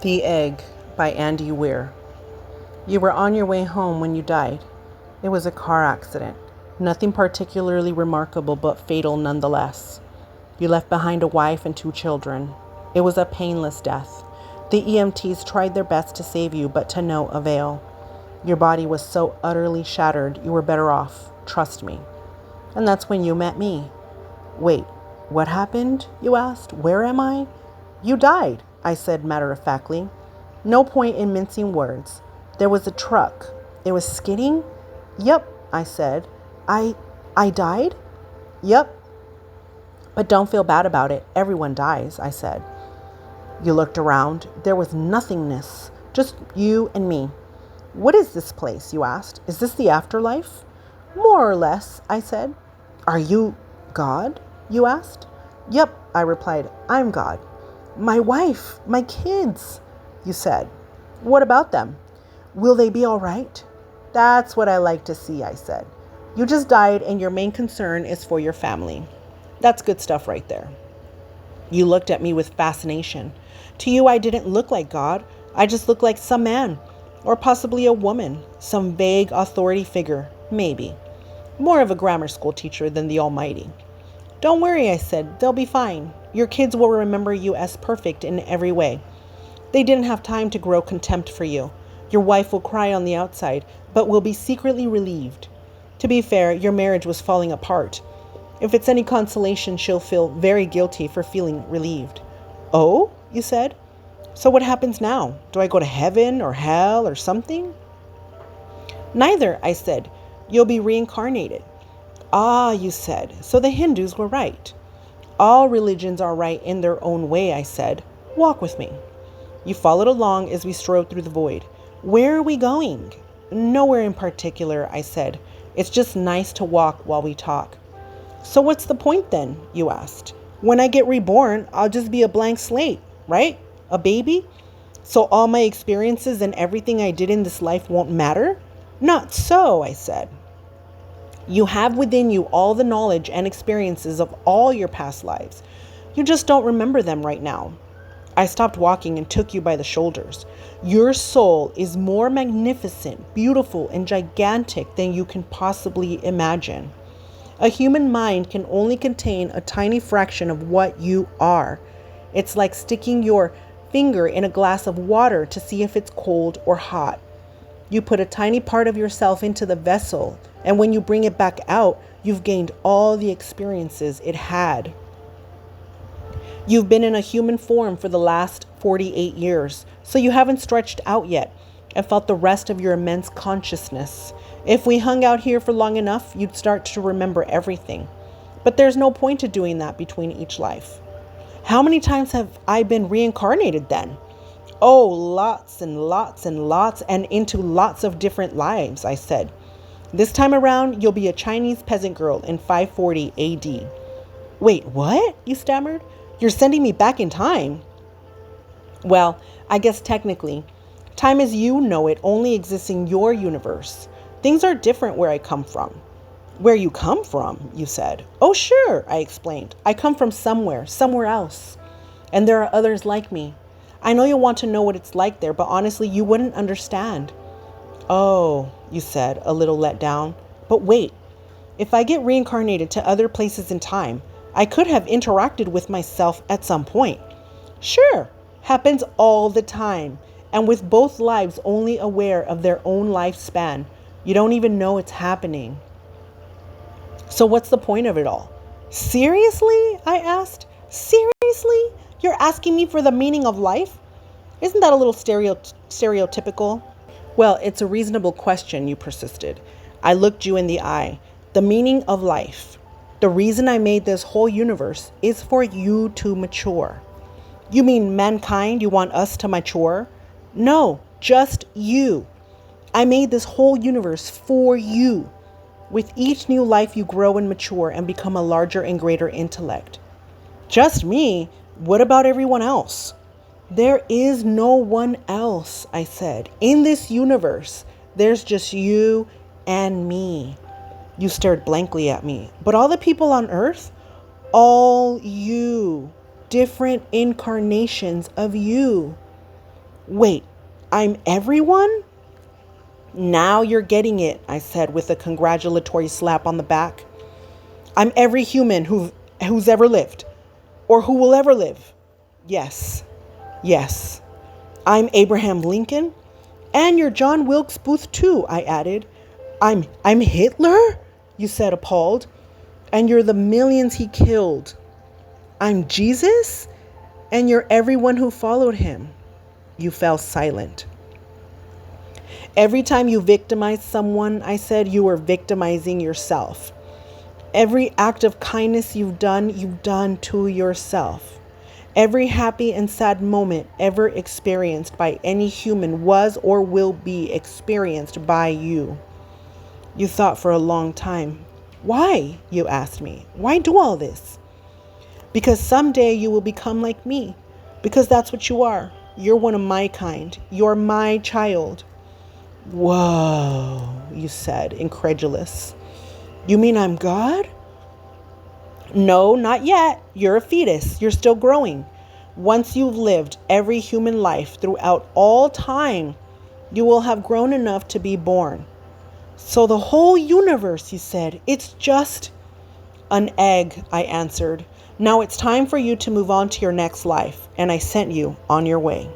The Egg by Andy Weir. You were on your way home when you died. It was a car accident. Nothing particularly remarkable, but fatal nonetheless. You left behind a wife and 2 children. It was a painless death. The EMTs tried their best to save you, but to no avail. Your body was so utterly shattered, you were better off. Trust me. And that's when you met me. Wait, what happened? You asked. Where am I? You died, I said matter-of-factly. No point in mincing words. There was a truck. It was skidding? Yep, I said. I died? Yep. But don't feel bad about it. Everyone dies, I said. You looked around. There was nothingness. Just you and me. What is this place, you asked? Is this the afterlife? More or less, I said. Are you God? You asked. Yep, I replied. I'm God. My wife, my kids, you said. What about them? Will they be all right? That's what I like to see, I said. You just died and your main concern is for your family. That's good stuff right there. You looked at me with fascination. To you, I didn't look like God. I just looked like some man, or possibly a woman, some vague authority figure, maybe. More of a grammar school teacher than the Almighty. Don't worry, I said. They'll be fine. Your kids will remember you as perfect in every way. They didn't have time to grow contempt for you. Your wife will cry on the outside, but will be secretly relieved. To be fair, your marriage was falling apart. If it's any consolation, she'll feel very guilty for feeling relieved. Oh, you said? So what happens now? Do I go to heaven or hell or something? Neither, I said. You'll be reincarnated. Ah, you said. So the Hindus were right. All religions are right in their own way, I said. Walk with me. You followed along as we strode through the void. Where are we going? Nowhere in particular, I said. It's just nice to walk while we talk. So what's the point then? You asked. When I get reborn, I'll just be a blank slate, right? A baby? So all my experiences and everything I did in this life won't matter? Not so, I said. You have within you all the knowledge and experiences of all your past lives. You just don't remember them right now. I stopped walking and took you by the shoulders. Your soul is more magnificent, beautiful, and gigantic than you can possibly imagine. A human mind can only contain a tiny fraction of what you are. It's like sticking your finger in a glass of water to see if it's cold or hot. You put a tiny part of yourself into the vessel, and when you bring it back out, you've gained all the experiences it had. You've been in a human form for the last 48 years, so you haven't stretched out yet and felt the rest of your immense consciousness. If we hung out here for long enough, you'd start to remember everything. But there's no point to doing that between each life. How many times have I been reincarnated then? Oh, lots and lots and lots, and into lots of different lives, I said. This time around, you'll be a Chinese peasant girl in 540 AD. Wait, what? You stammered. You're sending me back in time. Well, I guess technically, time as you know it only exists in your universe. Things are different where I come from. Where you come from, you said. Oh, sure, I explained. I come from somewhere else. And there are others like me. I know you'll want to know what it's like there, but honestly, you wouldn't understand. Oh, you said, a little let down. But wait, if I get reincarnated to other places in time, I could have interacted with myself at some point. Sure, happens all the time. And with both lives only aware of their own lifespan, you don't even know it's happening. So what's the point of it all? Seriously? I asked. Seriously? You're asking me for the meaning of life? Isn't that a little stereotypical? Well, it's a reasonable question, you persisted. I looked you in the eye. The meaning of life. The reason I made this whole universe is for you to mature. You mean mankind? You want us to mature? No, just you. I made this whole universe for you. With each new life, you grow and mature and become a larger and greater intellect. Just me? What about everyone else? There is no one else, I said. In this universe, there's just you and me. You stared blankly at me. But all the people on Earth? All you. Different incarnations of you. Wait, I'm everyone? Now you're getting it, I said with a congratulatory slap on the back. I'm every human who's ever lived, or who will ever live. Yes, yes. I'm Abraham Lincoln, and you're John Wilkes Booth too, I added. I'm Hitler? You said, appalled. And you're the millions he killed. I'm Jesus? And you're everyone who followed him. You fell silent. Every time you victimized someone, I said, you were victimizing yourself. Every act of kindness you've done to yourself. Every happy and sad moment ever experienced by any human was or will be experienced by you. You thought for a long time. Why? You asked me. Why do all this? Because someday you will become like me. Because that's what you are. You're one of my kind. You're my child. Whoa, you said, incredulous. You mean I'm God? No, not yet. You're a fetus. You're still growing. Once you've lived every human life throughout all time, you will have grown enough to be born. So the whole universe, you said, it's just an egg, I answered. Now it's time for you to move on to your next life, and I sent you on your way.